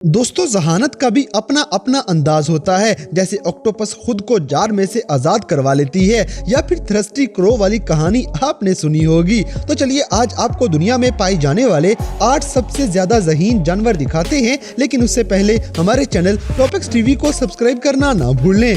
दोस्तों, जहानत का भी अपना अपना अंदाज होता है। जैसे ऑक्टोपस खुद को जार में से आजाद करवा लेती है, या फिर थ्रस्टी क्रो वाली कहानी आपने सुनी होगी। तो चलिए आज आपको दुनिया में पाए जाने वाले 8 सबसे ज्यादा ज़हीन जानवर दिखाते हैं, लेकिन उससे पहले हमारे चैनल टॉपिक्स टीवी को सब्सक्राइब करना ना भूलें।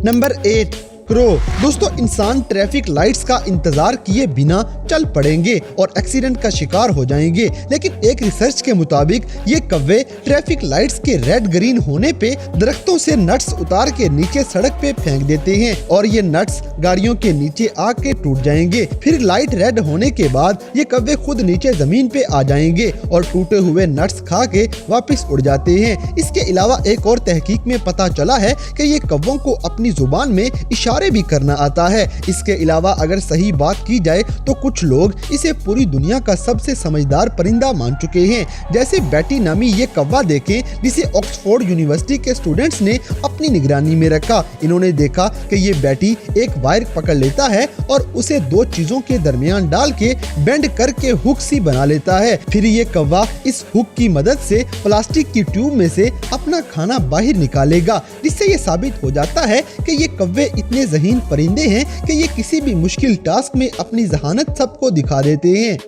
Number 8, crow. दोस्तों, इंसान ट्रैफिक लाइट्स का इंतजार किए बिना चल पड़ेंगे और एक्सीडेंट का शिकार हो जाएंगे, लेकिन एक रिसर्च के मुताबिक ये कौवे ट्रैफिक लाइट्स के रेड ग्रीन होने पे दरख्तों से नट्स उतार के नीचे सड़क पे फेंक देते हैं और ये नट्स गाड़ियों के नीचे आके टूट जाएंगे। फिर लाइट रेड होने के बाद ये कौवे खुद नीचे जमीन पे आ जाएंगे और टूटे हुए नट्स खा के वापस उड़ जाते हैं। इसके अलावा एक और तहकीक में पता चला है कि ये कौवों को अपनी जुबान में इशारे भी करना आता है। इसके अलावा अगर सही बात की जाए तो कुछ लोग इसे पूरी दुनिया का सबसे समझदार परिंदा मान चुके हैं। जैसे बैटी नामी ये कौवा देखें, जिसे ऑक्सफोर्ड यूनिवर्सिटी के स्टूडेंट्स ने अपनी निगरानी में रखा। इन्होंने देखा कि ये बैटी एक वायर पकड़ लेता है और उसे 2 चीजों के दरमियान डाल के बेंड करके हुक सी बना लेता है। फिर ये कौवा इस हुक की मदद से प्लास्टिक की ट्यूब में से अपना खाना बाहर निकालेगा, जिससे ये साबित हो जाता है कि ये कौवे इतने ज़हीन परिंदे हैं कि ये किसी भी मुश्किल टास्क में अपनी जहानत सबको दिखा देते हैं।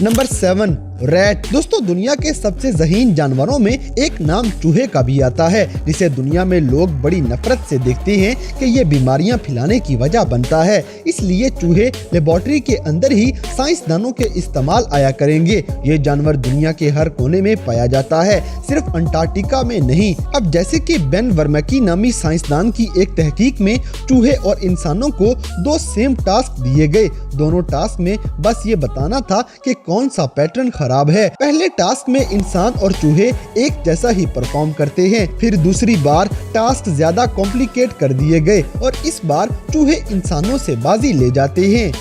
Number 7, rat. दोस्तों, दुनिया के सबसे ज़हीन जानवरों में एक नाम चूहे का भी आता है, जिसे दुनिया में लोग बड़ी नफरत से देखते हैं कि ये बीमारियां फैलाने की वजह बनता है। इसलिए चूहे लेबोरेटरी के अंदर ही साइंसदानों के इस्तेमाल आया करेंगे। ये जानवर दुनिया के हर कोने में पाया जाता है, सिर्फ अंटार्कटिका में नहीं। अब जैसे कि बेन वर्मकी नामी साइंसदान की एक तहकीक में चूहे और इंसानों को 2 सेम टास्क दिए गए। दोनों टास्क में बस ये बताना था कि कौन सा पैटर्न खराब है। पहले टास्क में इंसान और चूहे एक जैसा ही परफॉर्म करते हैं, फिर दूसरी बार टास्क ज्यादा कॉम्प्लिकेट कर दिए गए और इस बार चूहे इंसानों से बाजी ले जाते हैं।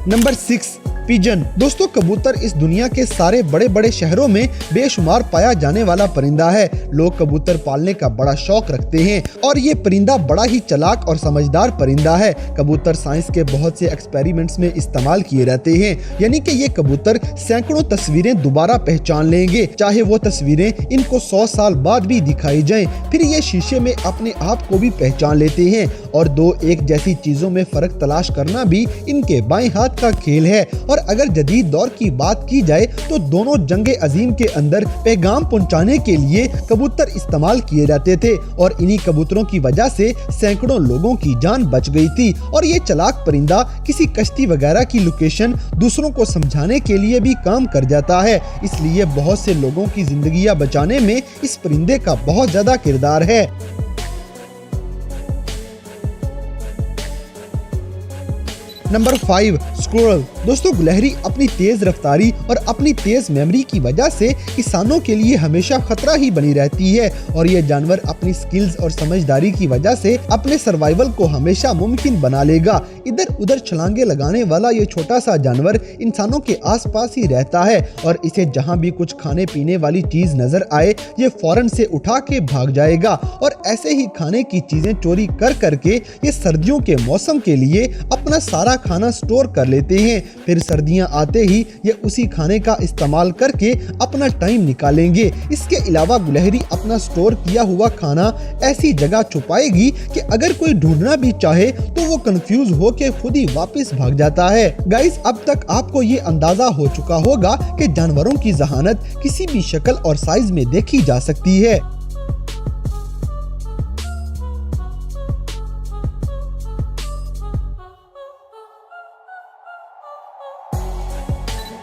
Number 6, pigeon. दोस्तों, कबूतर इस दुनिया के सारे बड़े बड़े शहरों में बेशुमार पाया जाने वाला परिंदा है। लोग कबूतर पालने का बड़ा शौक रखते हैं और ये परिंदा बड़ा ही चालाक और समझदार परिंदा है। कबूतर साइंस के बहुत से एक्सपेरिमेंट्स में इस्तेमाल किए रहते हैं, यानी कि ये कबूतर सैकड़ों तस्वीरें दोबारा पहचान लेंगे, चाहे वो तस्वीरें इनको 100 साल बाद भी दिखाई जाएं। फिर ये शीशे में अपने आप को भी पहचान लेते हैं और 2 एक जैसी चीजों में फर्क तलाश करना भी इनके बाएं हाथ का खेल है। और अगर जदीद दौर की बात की जाए तो दोनों जंगे अजीम के अंदर पैगाम पहुंचाने के लिए कबूतर इस्तेमाल किए जाते थे और इन्हीं कबूतरों की वजह से सैकड़ों लोगों की जान बच गई थी। और ये चालाक परिंदा किसी कश्ती वगैरह की लोकेशन दूसरों को समझाने के लिए भी काम कर जाता है, इसलिए बहुत से लोगों की जिंदगियां बचाने में इस परिंदे का बहुत ज्यादा किरदार है। Number 5, squirrel. दोस्तों, गिलहरी अपनी तेज रफ्तारी और अपनी तेज मेमोरी की वजह से किसानों के लिए हमेशा खतरा ही बनी रहती है और ये जानवर अपनी स्किल्स और समझदारी की वजह से अपने सर्वाइवल को हमेशा मुमकिन बना लेगा। इधर उधर छलांगे लगाने वाला ये छोटा सा जानवर इंसानों के आसपास ही रहता है और इसे जहां भी कुछ खाने पीने वाली चीज नजर आए ये फौरन से उठा के भाग जाएगा और ऐसे ही खाने की चीजें चोरी कर करके ये सर्दियों के मौसम के लिए अपना सारा खाना स्टोर कर लेते हैं। फिर सर्दियां आते ही ये उसी खाने का इस्तेमाल करके अपना टाइम निकालेंगे। इसके अलावा गिलहरी अपना स्टोर किया हुआ खाना ऐसी जगह छुपाएगी कि अगर कोई ढूंढना भी चाहे तो वो कंफ्यूज होके खुद ही वापस भाग जाता है। गाइस, अब तक आपको ये अंदाजा हो चुका होगा कि जानवरों की जहानत किसी भी शक्ल और साइज में देखी जा सकती है।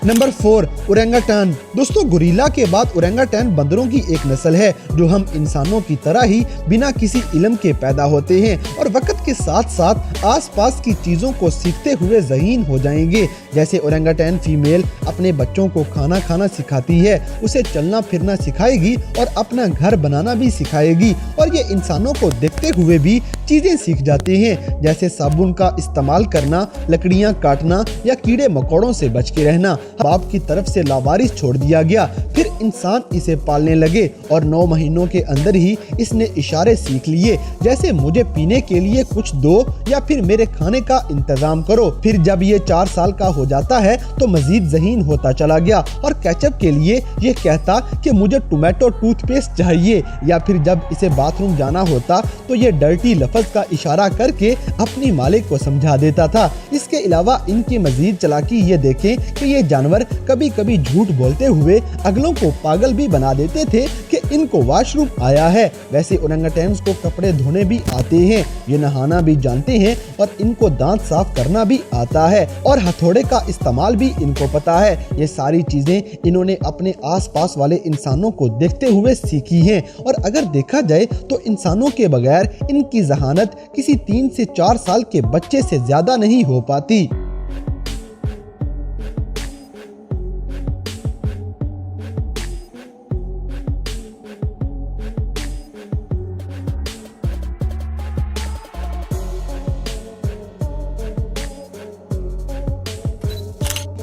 नंबर 4, ओरेंगटान। दोस्तों, गोरिल्ला के बाद ओरेंगटान बंदरों की एक नस्ल है जो हम इंसानों की तरह ही बिना किसी इल्म के पैदा होते हैं और वक्त के साथ साथ आसपास की चीजों को सीखते हुए ज़हीन हो जाएंगे। जैसे ओरंगुटान फीमेल अपने बच्चों को खाना खाना सिखाती है, उसे चलना फिरना सिखाएगी और अपना घर बनाना भी सिखाएगी। और ये इंसानों को देखते हुए भी चीजें सीख जाते हैं, जैसे साबुन का इस्तेमाल करना, लकड़ियां काटना या कीड़े मकोड़ों से बच के रहना। बाप की तरफ से लावारिस छोड़ दिया गया, फिर इंसान इसे पालने लगे और 9 महीनों के अंदर ही इसने इशारे सीख लिए, जैसे मुझे पीने के लिए कुछ दो या फिर मेरे खाने का इंतजाम करो। फिर जब ये 4 साल का हो जाता है तो मजीद ज़हीन होता चला गया और केचप के लिए ये कहता कि मुझे टोमेटो टूथपेस्ट चाहिए, या फिर जब इसे बाथरूम जाना होता तो ये डर्टी लफ्ज का इशारा करके अपनी मालिक को समझा देता था। इसके अलावा इनकी मजीद चालाकी ये देखें कि ये जानवर कभी कभी झूठ बोलते हुए अगलों को पागल भी बना देते थे कि इनको वॉशरूम आया है। वैसे ओरंगुटान्स को कपड़े धोने भी आते हैं, ये नहाना भी जानते हैं और इनको दांत साफ करना भी आता है और हथौड़े का इस्तेमाल भी इनको पता है। ये सारी चीजें इन्होंने अपने आसपास वाले इंसानों को देखते हुए सीखी हैं। और अगर देखा जाए तो इंसानों के बगैर इनकी जहानत किसी 3 से 4 साल के बच्चे से ज्यादा नहीं हो पाती।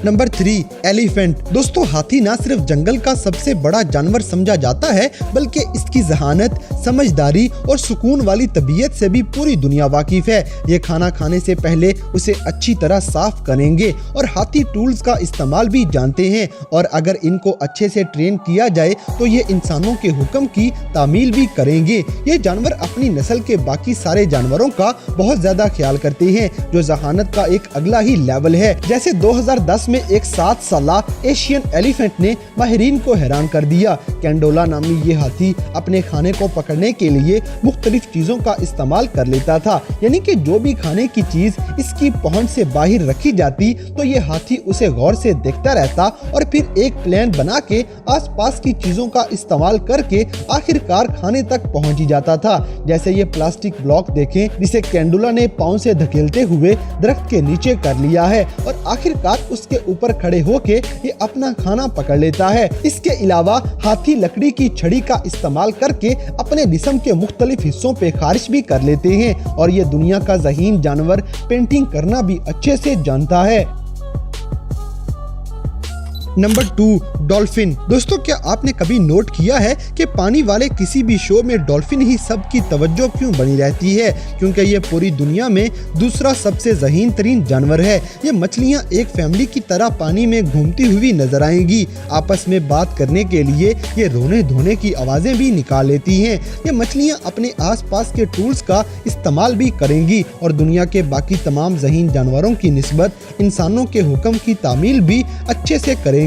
Number 3, elephant. दोस्तों, हाथी ना सिर्फ जंगल का सबसे बड़ा जानवर समझा जाता है, बल्कि इसकी जहानत, समझदारी और सुकून वाली तबीयत से भी पूरी दुनिया वाकिफ है। ये खाना खाने से पहले उसे अच्छी तरह साफ करेंगे और हाथी टूल्स का इस्तेमाल भी जानते हैं। और अगर इनको अच्छे से ट्रेन किया जाए तो ये इंसानों के हुक्म की तामील भी करेंगे। ये जानवर अपनी नस्ल के बाकी सारे जानवरों का बहुत ज्यादा ख्याल करते हैं, जो जहानत का एक अगला ही लेवल है। जैसे 2010 में एक 7 साला एशियन एलिफेंट ने माहिरीन को हैरान कर दिया। कैंडोला नामी ये हाथी अपने खाने को पकड़ने के लिए मुख्तलिफ चीजों का इस्तेमाल कर लेता था, यानी कि जो भी खाने की चीज इसकी पहुंच से बाहर रखी जाती तो ये हाथी उसे गौर से देखता रहता और फिर एक प्लान बना के आसपास की चीजों का इस्तेमाल करके आखिरकार खाने तक पहुंच ही जाता था। जैसे ये प्लास्टिक ब्लॉक देखें, जिसे कैंडोला ने पांव से धकेलते हुए दरख्त के नीचे कर लिया है और आखिरकार उसके ऊपर खड़े होके ये अपना खाना पकड़ लेता है। इसके अलावा हाथी लकड़ी की छड़ी का इस्तेमाल करके अपने जिस्म के मुख्तलिफ हिस्सों पे खारिश भी कर लेते हैं और ये दुनिया का ज़हीन जानवर पेंटिंग करना भी अच्छे से जानता है। Number 2, dolphin. दोस्तों, क्या आपने कभी नोट किया है कि पानी वाले किसी भी शो में डॉल्फिन ही सबकी तवज्जो क्यों बनी रहती है? क्योंकि ये पूरी दुनिया में दूसरा सबसे ज़हीन तरीन जानवर है। ये मछलियाँ एक फैमिली की तरह पानी में घूमती हुई नजर आएंगी। आपस में बात करने के लिए ये रोने धोने की आवाज़ें भी निकाल लेती हैं। ये मछलियाँ अपने आसपास के टूल्स का इस्तेमाल भी करेंगी और दुनिया के बाकी तमाम ज़हीन जानवरों की निस्बत इंसानों के हुक्म की तामील भी अच्छे से करेंगी।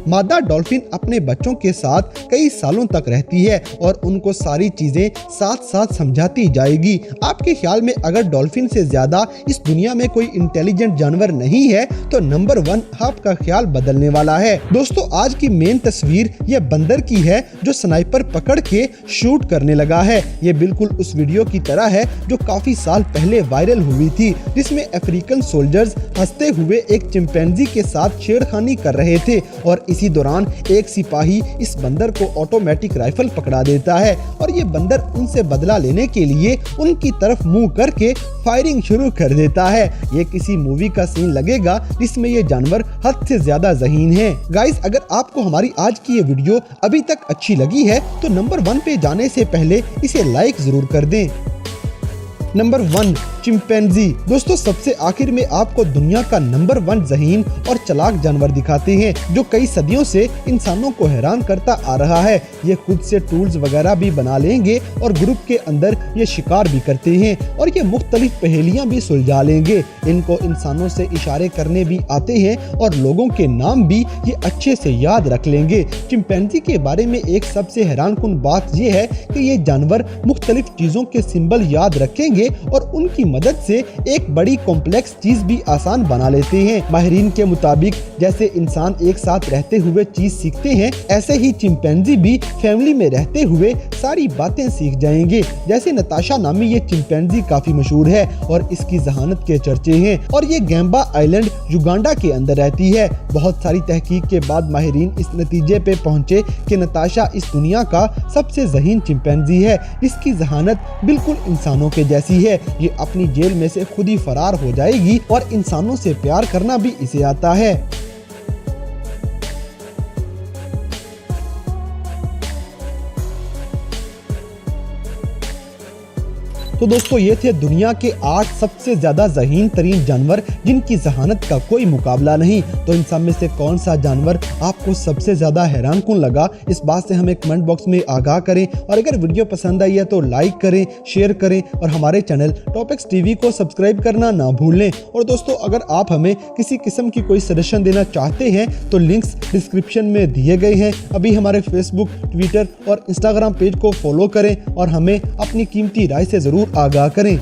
मादा डॉल्फिन अपने बच्चों के साथ कई सालों तक रहती है और उनको सारी चीजें साथ साथ समझाती जाएगी। आपके ख्याल में अगर डॉल्फिन से ज्यादा इस दुनिया में कोई इंटेलिजेंट जानवर नहीं है तो नंबर 1 आपका ख्याल बदलने वाला है। दोस्तों, आज की मेन तस्वीर ये बंदर की है जो स्नाइपर पकड़ के शूट करने लगा है। ये बिल्कुल उस वीडियो की तरह है जो काफी साल पहले वायरल हुई थी, जिसमें अफ्रीकन सोल्जर्स हंसते हुए एक चिंपैंजी के साथ छेड़खानी कर रहे थे और इसी दौरान एक सिपाही इस बंदर को ऑटोमेटिक राइफल पकड़ा देता है और ये बंदर उनसे बदला लेने के लिए उनकी तरफ मुंह करके फायरिंग शुरू कर देता है। ये किसी मूवी का सीन लगेगा जिसमें ये जानवर हद से ज्यादा ज़हीन है। गाइस, अगर आपको हमारी आज की ये वीडियो अभी तक अच्छी लगी है तो नंबर 1 पे जाने से पहले इसे लाइक जरूर कर दें। Number 1, chimpanzee. दोस्तों, सबसे आखिर में आपको दुनिया का नंबर 1 ज़हीन और चालाक जानवर दिखाते हैं जो कई सदियों से इंसानों को हैरान करता आ रहा है। ये खुद से टूल्स वगैरह भी बना लेंगे और ग्रुप के अंदर ये शिकार भी करते हैं और ये मुख्तलिफ पहेलियां भी सुलझा लेंगे। इनको इंसानों से इशारे करने भी आते हैं और लोगों के नाम भी ये अच्छे से याद रख लेंगे। चिंपैंजी के बारे में एक सबसे हैरानकुन बात यह है कि ये जानवर मुख्तलिफ चीज़ों के सिंबल याद रखेंगे और उनकी मदद से एक बड़ी कॉम्प्लेक्स चीज भी आसान बना लेते हैं। माहिरीन के मुताबिक जैसे इंसान एक साथ रहते हुए चीज सीखते हैं, ऐसे ही चिंपैंजी भी फैमिली में रहते हुए सारी बातें सीख जाएंगे। जैसे नताशा नामी ये चिंपैंजी काफी मशहूर है और इसकी जहानत के चर्चे हैं और ये गैम्बा आइलैंड युगांडा के अंदर रहती है। बहुत सारी तहकीक के बाद माहिरीन इस नतीजे पे पहुंचे कि नताशा इस दुनिया का सबसे ज़हीन चिंपैंजी है, जिसकी जहानत बिल्कुल इंसानों के जैसी है। ये अपनी जेल में से खुद ही फरार हो जाएगी और इंसानों से प्यार करना भी इसे आता है। तो दोस्तों ये थे दुनिया के 8 सबसे ज्यादा ज़हीन तरीन जानवर जिनकी जहानत का कोई मुकाबला नहीं। तो इन सब में से कौन सा जानवर आपको सबसे ज्यादा हैरान कौन लगा, इस बात से हमें कमेंट बॉक्स में आगाह करें। और अगर वीडियो पसंद आई है तो लाइक करें, शेयर करें और हमारे चैनल टॉपिक्स टीवी को सब्सक्राइब करना ना भूलें। और दोस्तों अगर आप हमें किसी किस्म की कोई सजेशन देना चाहते हैं तो लिंक्स डिस्क्रिप्शन में दिए गए हैं। अभी हमारे फेसबुक, ट्विटर और इंस्टाग्राम पेज को फॉलो करें और हमें अपनी कीमती राय से जरूर आगाह करें।